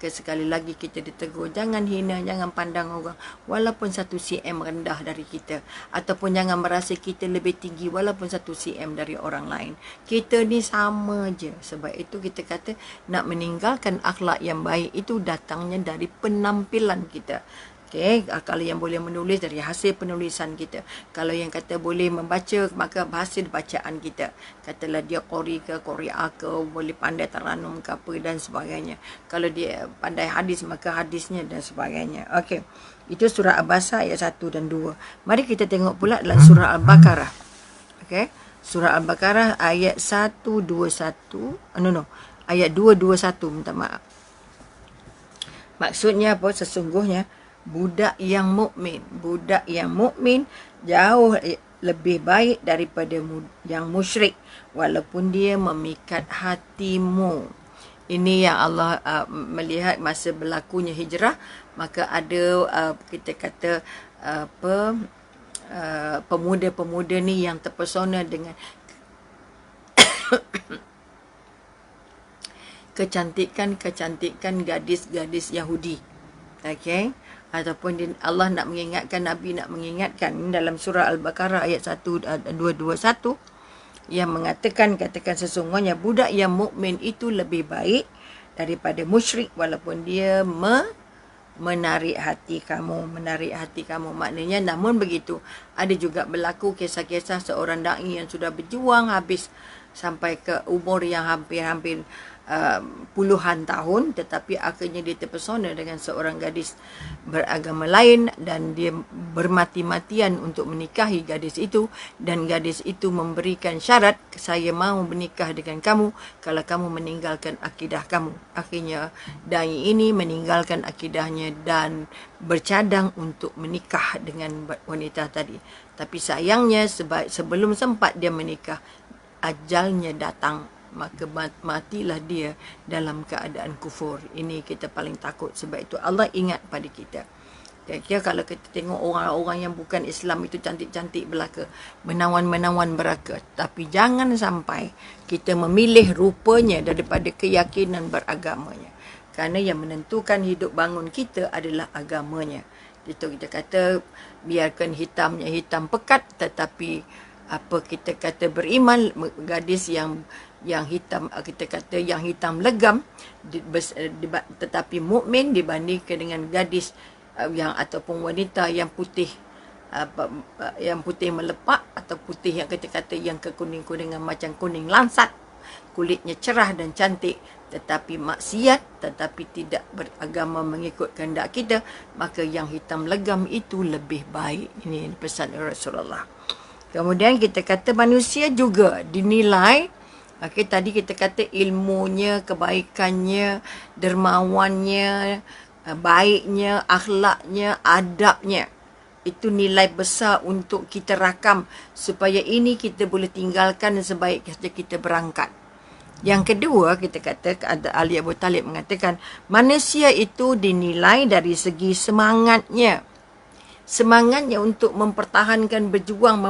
maka sekali lagi kita ditegur, jangan hina, jangan pandang orang walaupun 1 cm rendah dari kita, ataupun jangan merasa kita lebih tinggi walaupun 1 cm dari orang lain. Kita ni sama je. Sebab itu kita kata nak meninggalkan akhlak yang baik itu datangnya dari penampilan kita. Okay, kalau yang boleh menulis dari hasil penulisan kita. Kalau yang kata boleh membaca, maka hasil bacaan kita. Katalah dia qori ke, qori'ah ke, boleh pandai taranum ke apa dan sebagainya. Kalau dia pandai hadis, maka hadisnya dan sebagainya. Okey, itu surah Abasa ayat 1 dan 2. Mari kita tengok pula dalam surah Al-Baqarah. Okey, surah Al-Baqarah ayat 121. Ayat 221, minta maaf. Maksudnya apa? Sesungguhnya budak yang mukmin jauh lebih baik daripada yang musyrik walaupun dia memikat hatimu. Ini yang Allah melihat masa berlakunya hijrah, maka ada kita kata pemuda-pemuda ni yang terpesona dengan kecantikan gadis-gadis Yahudi. Okey, ataupun Allah nak mengingatkan, Nabi nak mengingatkan dalam surah Al-Baqarah ayat 221 yang mengatakan sesungguhnya budak yang mukmin itu lebih baik daripada musyrik walaupun dia menarik hati kamu. Maknanya namun begitu ada juga berlaku kisah-kisah seorang dai yang sudah berjuang habis sampai ke umur yang hampir puluhan tahun, tetapi akhirnya dia terpesona dengan seorang gadis beragama lain dan dia bermati-matian untuk menikahi gadis itu, dan gadis itu memberikan syarat, saya mau menikah dengan kamu kalau kamu meninggalkan akidah kamu. Akhirnya dai ini meninggalkan akidahnya dan bercadang untuk menikah dengan wanita tadi. Tapi sayangnya sebelum sempat dia menikah, ajalnya datang, maka matilah dia dalam keadaan kufur. Ini kita paling takut. Sebab itu Allah ingat pada kita. Kira-kira kalau kita tengok orang-orang yang bukan Islam itu cantik-cantik belaka, menawan-menawan belaka, tapi jangan sampai kita memilih rupanya daripada keyakinan beragamanya. Kerana yang menentukan hidup bangun kita adalah agamanya. Itu kita kata biarkan hitamnya hitam pekat, tetapi kita kata beriman, gadis yang hitam, kita kata yang hitam legam tetapi mukmin dibandingkan dengan gadis yang ataupun wanita yang putih melepak, atau putih yang kita kata yang kekuning-kuningan macam kuning lansat, kulitnya cerah dan cantik tetapi maksiat, tetapi tidak beragama mengikut kehendak kita, maka yang hitam legam itu lebih baik. Ini pesan Rasulullah. Kemudian kita kata manusia juga dinilai, tadi kita kata ilmunya, kebaikannya, dermawannya, baiknya, akhlaknya, adabnya. Itu nilai besar untuk kita rakam supaya ini kita boleh tinggalkan sebaik kita berangkat. Yang kedua, kita kata Ali Abu Talib mengatakan manusia itu dinilai dari segi semangatnya untuk mempertahankan berjuang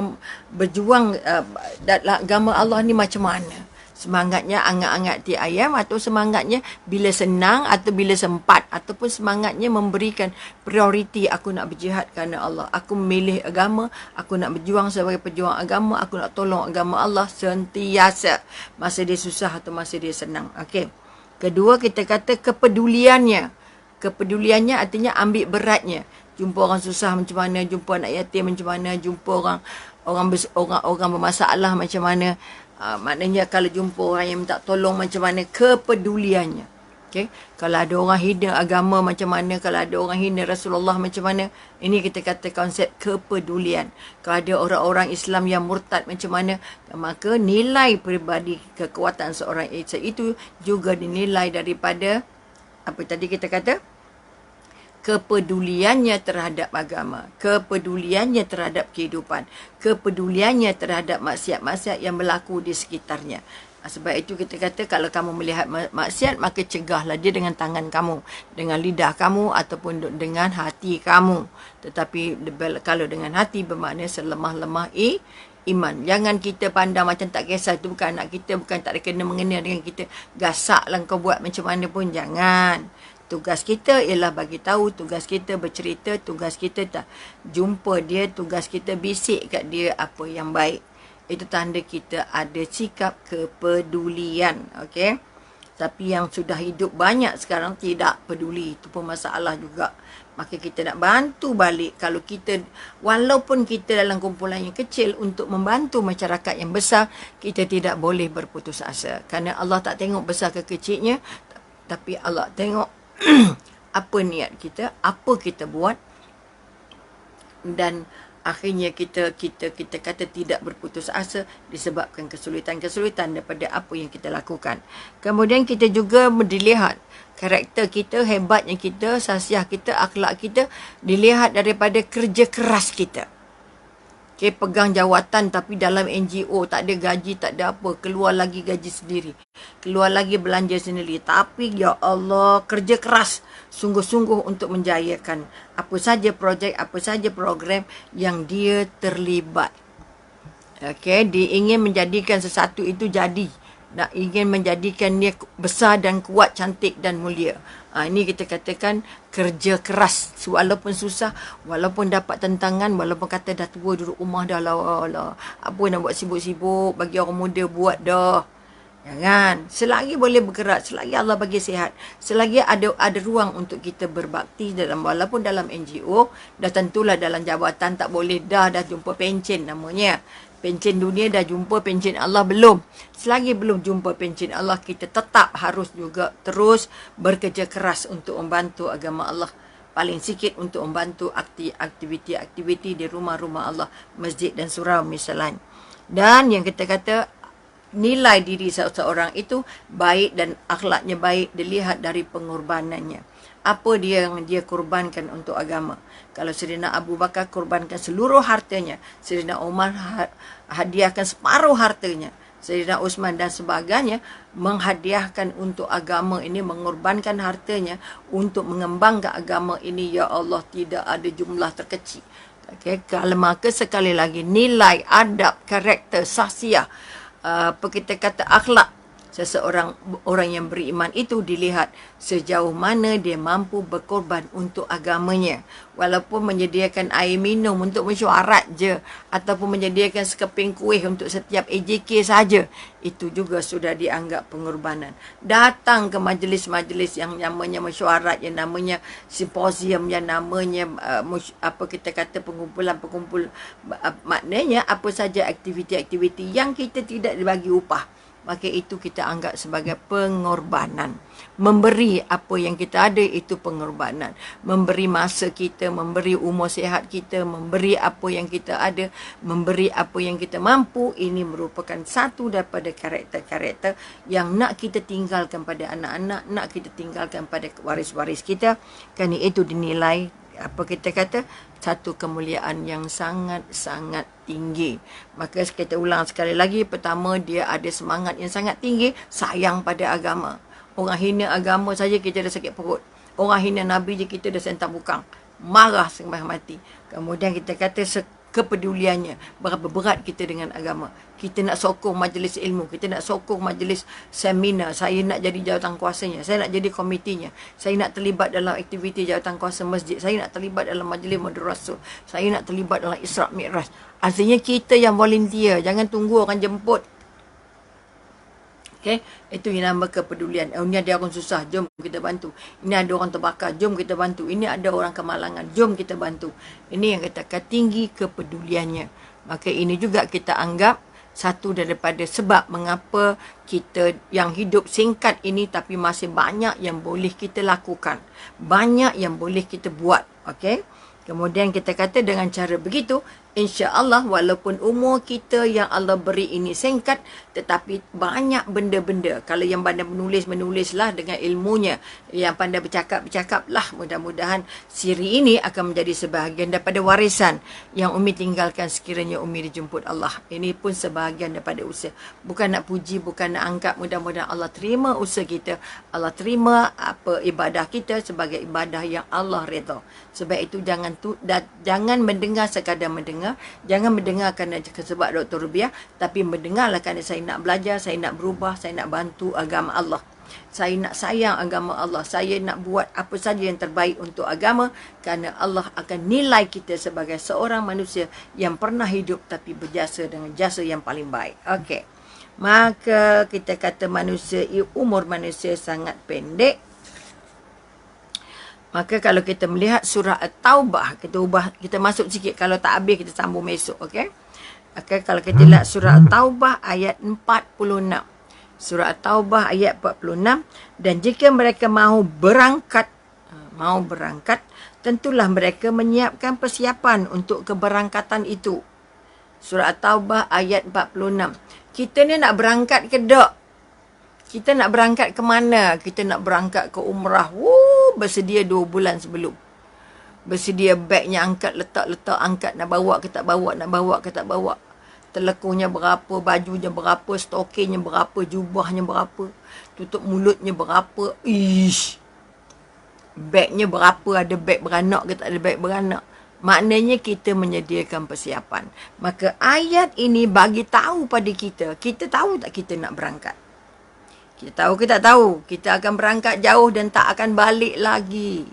dalam agama Allah ni macam mana. Semangatnya angat-angat ti ayam, atau semangatnya bila senang atau bila sempat, ataupun semangatnya memberikan prioriti, aku nak berjihad kerana Allah, aku memilih agama, aku nak berjuang sebagai pejuang agama, aku nak tolong agama Allah sentiasa, masa dia susah atau masa dia senang. Okey. Kedua, kita kata kepeduliannya artinya ambil beratnya. Jumpa orang susah macam mana, jumpa anak yatim macam mana, jumpa orang bermasalah macam mana. Maknanya kalau jumpa orang yang minta tolong macam mana, kepeduliannya. Okay? Kalau ada orang hina agama macam mana, kalau ada orang hina Rasulullah macam mana, ini kita kata konsep kepedulian. Kalau ada orang-orang Islam yang murtad macam mana, maka nilai peribadi kekuatan seorang itu juga dinilai daripada apa tadi kita kata, kepeduliannya terhadap agama, kepeduliannya terhadap kehidupan, kepeduliannya terhadap maksiat-maksiat yang berlaku di sekitarnya. Sebab itu kita kata kalau kamu melihat maksiat, maka cegahlah dia dengan tangan kamu, dengan lidah kamu, ataupun dengan hati kamu. Tetapi kalau dengan hati bermakna selemah-lemah iman. Jangan kita pandang macam tak kisah, itu bukan anak kita, bukan tak ada kena mengena dengan kita. Gasaklah kau buat macam mana pun, jangan. Tugas kita ialah bagi tahu, tugas kita bercerita, tugas kita tak jumpa dia, tugas kita bisik kat dia apa yang baik. Itu tanda kita ada sikap kepedulian. Okey. Tapi yang sudah hidup banyak sekarang tidak peduli. Itu pun masalah juga. Maka kita nak bantu balik. Kalau kita, walaupun kita dalam kumpulan yang kecil untuk membantu masyarakat yang besar, kita tidak boleh berputus asa. Kerana Allah tak tengok besar ke kecilnya, tapi Allah tengok apa niat kita, apa kita buat, dan akhirnya kita kata tidak berputus asa disebabkan kesulitan-kesulitan daripada apa yang kita lakukan. Kemudian kita juga dilihat karakter kita, hebatnya kita, sasiah kita, akhlak kita dilihat daripada kerja keras kita. Okay, pegang jawatan tapi dalam NGO tak ada gaji, tak ada apa, keluar lagi gaji sendiri, keluar lagi belanja sendiri, tapi ya Allah kerja keras sungguh-sungguh untuk menjayakan apa saja projek, apa saja program yang dia terlibat. Okay, dia ingin menjadikan sesuatu itu jadi, nak ingin menjadikan dia besar dan kuat, cantik dan mulia. Ini kita katakan kerja keras. Walaupun susah, walaupun dapat tentangan, walaupun kata dah tua duduk rumah dah lah. Apa nak buat sibuk-sibuk, bagi orang muda buat dah. Jangan. Selagi boleh bergerak, selagi Allah bagi sihat, selagi ada ruang untuk kita berbakti dalam, walaupun dalam NGO, dah tentulah dalam jabatan tak boleh dah jumpa pencen namanya. Pencen dunia dah jumpa, pencen Allah belum. Selagi belum jumpa pencen Allah, kita tetap harus juga terus bekerja keras untuk membantu agama Allah. Paling sikit untuk membantu aktiviti-aktiviti di rumah-rumah Allah, masjid dan surau misalnya. Dan yang kita kata, nilai diri seseorang itu baik dan akhlaknya baik dilihat dari pengorbanannya. Apa dia yang dia korbankan untuk agama. Kalau Sayyidina Abu Bakar korbankan seluruh hartanya, Sayyidina Umar hadiahkan separuh hartanya, Sayyidina Uthman dan sebagainya menghadiahkan untuk agama ini, mengorbankan hartanya untuk mengembangkan agama ini. Ya Allah, tidak ada jumlah terkecil. Okay. Kalau maka sekali lagi nilai, adab, karakter, sahsiah, apa kita kata akhlak seseorang, orang yang beriman itu dilihat sejauh mana dia mampu berkorban untuk agamanya. Walaupun menyediakan air minum untuk mesyuarat je, ataupun menyediakan sekeping kuih untuk setiap AJK saja, itu juga sudah dianggap pengorbanan. Datang ke majlis-majlis yang namanya mesyuarat, yang namanya simposium, yang namanya apa kita kata pengumpulan, maknanya apa saja aktiviti-aktiviti yang kita tidak dibagi upah, maka itu kita anggap sebagai pengorbanan. Memberi apa yang kita ada itu pengorbanan. Memberi masa kita, memberi umur sihat kita, memberi apa yang kita ada, memberi apa yang kita mampu, ini merupakan satu daripada karakter-karakter yang nak kita tinggalkan pada anak-anak, nak kita tinggalkan pada waris-waris kita. Kerana itu dinilai, apa kita kata, satu kemuliaan yang sangat-sangat tinggi. Maka kita ulang sekali lagi, pertama dia ada semangat yang sangat tinggi, sayang pada agama. Orang hina agama saja kita dah sakit perut. Orang hina Nabi je kita dah sentak bukang. Marah sampai mati. Kemudian kita kata kepeduliannya, berapa berat kita dengan agama. Kita nak sokong majlis ilmu, kita nak sokong majlis seminar, saya nak jadi jawatan kuasanya, saya nak jadi komitinya, saya nak terlibat dalam aktiviti jawatan kuasa masjid, saya nak terlibat dalam majlis madrasah, saya nak terlibat dalam Isra' Mi'raj. Artinya kita yang volunteer, jangan tunggu orang jemput. Okay? Itu yang nama kepedulian. Ini ada orang susah, jom kita bantu. Ini ada orang terbakar, jom kita bantu. Ini ada orang kemalangan, jom kita bantu. Ini yang katakan tinggi kepeduliannya. Maka ini juga kita anggap satu daripada sebab mengapa kita yang hidup singkat ini tapi masih banyak yang boleh kita lakukan. Banyak yang boleh kita buat. Okay? Kemudian kita kata dengan cara begitu, insya-Allah walaupun umur kita yang Allah beri ini singkat, tetapi banyak benda-benda. Kalau yang pandai menulislah dengan ilmunya, yang pandai bercakap-bercakaplah, mudah-mudahan siri ini akan menjadi sebahagian daripada warisan yang Umi tinggalkan sekiranya Umi dijemput Allah. Ini pun sebahagian daripada usaha. Bukan nak puji, bukan nak angkat, mudah-mudahan Allah terima usaha kita. Allah terima apa ibadah kita sebagai ibadah yang Allah redha. Sebab itu jangan mendengar sekadar mendengar, jangan mendengar kerana sebab Dr. Rubiah, tapi mendengarlah kerana saya nak belajar, saya nak berubah, saya nak bantu agama Allah. Saya nak sayang agama Allah. Saya nak buat apa saja yang terbaik untuk agama, kerana Allah akan nilai kita sebagai seorang manusia yang pernah hidup tapi berjasa dengan jasa yang paling baik. Okey. Maka kita kata umur manusia sangat pendek. Maka kalau kita melihat surah At-Taubah, kita masuk sikit, kalau tak habis kita sambung besok, okey? Okay, kalau kita lihat surah At-Taubah ayat 46. Surah At-Taubah ayat 46, dan jika mereka mahu berangkat, tentulah mereka menyiapkan persiapan untuk keberangkatan itu. Surah At-Taubah ayat 46. Kita ni nak berangkat ke tak? Kita nak berangkat ke mana? Kita nak berangkat ke umrah. Bersedia 2 bulan sebelum. Bersedia bagnya angkat, angkat. Nak bawa ke tak bawa, nak bawa ke tak bawa. Telekuhnya berapa, bajunya berapa, stokingnya berapa, jubahnya berapa, tutup mulutnya berapa. Bagnya berapa, ada bag beranak ke tak ada bag beranak. Maknanya kita menyediakan persiapan. Maka ayat ini bagi tahu pada kita tahu tak kita nak berangkat? Kita tahu ke tak tahu? Kita akan berangkat jauh dan tak akan balik lagi.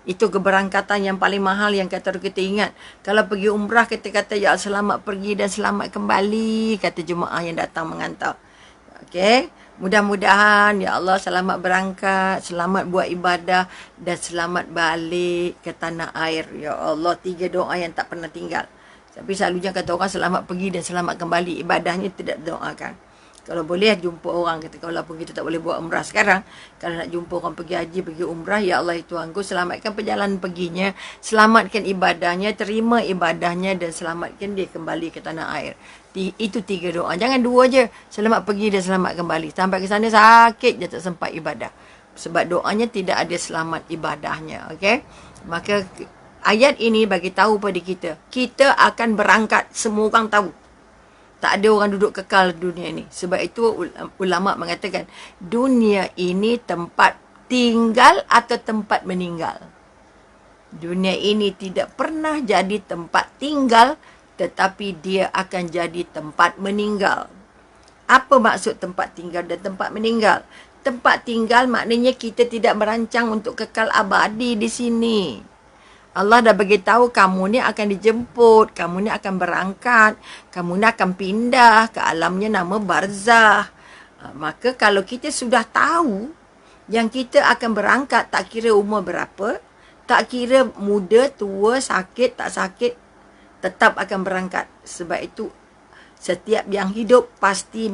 Itu keberangkatan yang paling mahal yang kata kita ingat. Kalau pergi umrah, kita kata, ya selamat pergi dan selamat kembali, kata jemaah yang datang mengantar. Okey. Mudah-mudahan, ya Allah, selamat berangkat, selamat buat ibadah dan selamat balik ke tanah air. Ya Allah, 3 doa yang tak pernah tinggal. Tapi selalunya kata orang selamat pergi dan selamat kembali. Ibadahnya tidak doakan. Kalau boleh jumpa orang, kata walaupun kita tak boleh buat umrah sekarang, kalau nak jumpa orang pergi haji, pergi umrah, ya Allah Tuhanku, selamatkan perjalanan perginya, selamatkan ibadahnya, terima ibadahnya dan selamatkan dia kembali ke tanah air. Itu 3 doa. Jangan 2 je, selamat pergi dan selamat kembali. Sampai ke sana sakit je tak sempat ibadah. Sebab doanya tidak ada selamat ibadahnya. Okey? Maka ayat ini bagi tahu pada kita akan berangkat, semua orang tahu. Tak ada orang duduk kekal di dunia ini. Sebab itu ulama mengatakan, dunia ini tempat tinggal atau tempat meninggal. Dunia ini tidak pernah jadi tempat tinggal, tetapi dia akan jadi tempat meninggal. Apa maksud tempat tinggal dan tempat meninggal? Tempat tinggal maknanya kita tidak merancang untuk kekal abadi di sini. Allah dah bagi tahu kamu ni akan dijemput, kamu ni akan berangkat, kamu ni akan pindah ke alamnya nama barzah. Maka kalau kita sudah tahu yang kita akan berangkat, tak kira umur berapa, tak kira muda, tua, sakit, tak sakit, tetap akan berangkat. Sebab itu setiap yang hidup pasti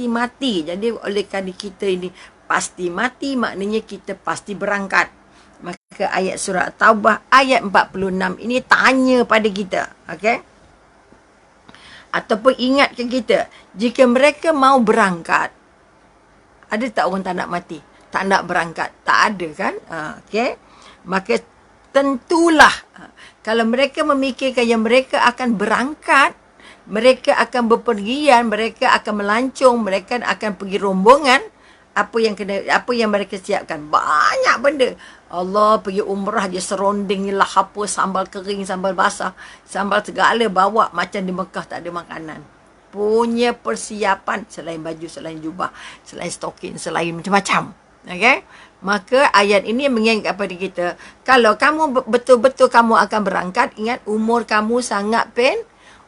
mati. Jadi oleh kerana kita ini pasti mati, maknanya kita pasti berangkat. Maka ayat surah Taubah ayat 46 ini tanya pada kita, okey? Ataupun ingatkan kita, jika mereka mau berangkat, ada tak orang tak nak mati, tak nak berangkat? Tak ada kan? Okey? Maka tentulah kalau mereka memikirkan yang mereka akan berangkat, mereka akan berpergian, mereka akan melancong, mereka akan pergi rombongan, apa yang mereka siapkan? Banyak benda. Allah pergi umrah je seronding lah, apa sambal kering, sambal basah, sambal segala bawa, macam di Mekah tak ada makanan. Punya persiapan selain baju, selain jubah, selain stokin, selain macam-macam. Okey? Maka ayat ini mengingat kepada kita, kalau kamu betul-betul kamu akan berangkat, ingat umur kamu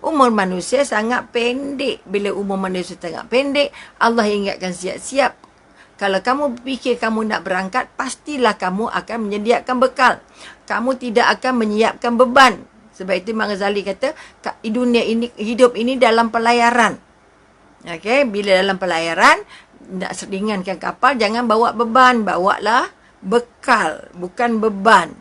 umur manusia sangat pendek. Bila umur manusia sangat pendek, Allah ingatkan siap-siap. Kalau kamu fikir kamu nak berangkat, pastilah kamu akan menyediakan bekal. Kamu tidak akan menyiapkan beban. Sebab itu Imam Ghazali kata, dunia ini, hidup ini dalam pelayaran. Okey, bila dalam pelayaran, nak ringankan kapal, jangan bawa beban. Bawalah bekal, bukan beban.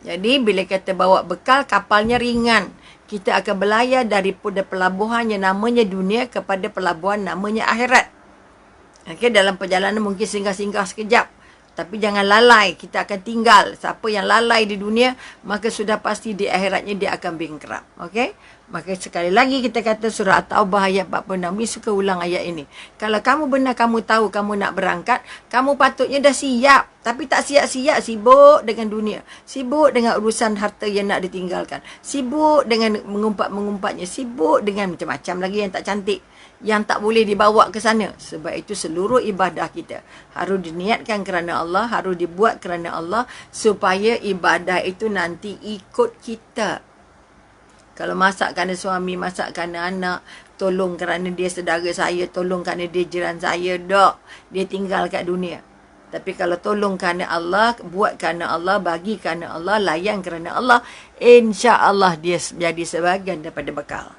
Jadi, bila kata bawa bekal, kapalnya ringan. Kita akan berlayar daripada pelabuhan yang namanya dunia kepada pelabuhan namanya akhirat. Okay, dalam perjalanan mungkin singgah-singgah sekejap. Tapi jangan lalai, kita akan tinggal. Siapa yang lalai di dunia, maka sudah pasti di akhiratnya dia akan bankrupt. Okay? Maka sekali lagi kita kata surah At-Taubah ayat 46. Ni suka ulang ayat ini. Kalau kamu benar kamu tahu kamu nak berangkat, kamu patutnya dah siap. Tapi tak siap-siap, sibuk dengan dunia. Sibuk dengan urusan harta yang nak ditinggalkan. Sibuk dengan mengumpat-mengumpatnya. Sibuk dengan macam-macam lagi yang tak cantik. yang tak boleh dibawa ke sana. Sebab itu seluruh ibadah kita harus diniatkan kerana Allah, harus dibuat kerana Allah, supaya ibadah itu nanti ikut kita. Kalau masak kerana suami, masak kerana anak, tolong kerana dia saudara saya, tolong kerana dia jiran saya, dok, dia tinggal kat dunia. Tapi kalau tolong kerana Allah, buat kerana Allah, bagi kerana Allah, layan kerana Allah, insya-Allah dia jadi sebahagian daripada bekal.